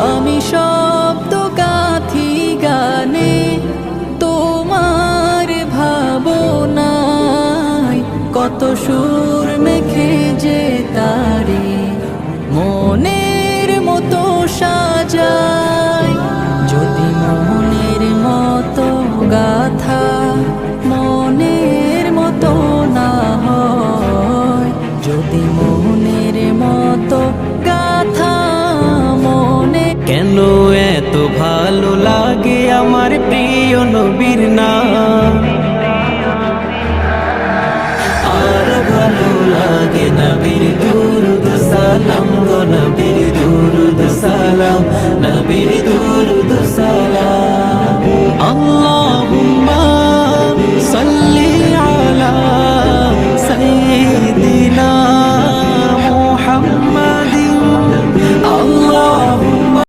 আমি শব্দ গাথি গানে তোমার ভাবনায়, কত সুর মেখে যে তারে মনের মতো সাজাই। যদি মনের মতো গাথা মনের মতো না হয়, যদি মনের মতো গাথা মনে। কেন এত ভালো লাগে আমার প্রিয় নবীর নাম, আর ভালো লাগে নবীর দুরুদ সালাম গো, নবীর দুরুদ সালাম, নবীর দুরুদ সালাম।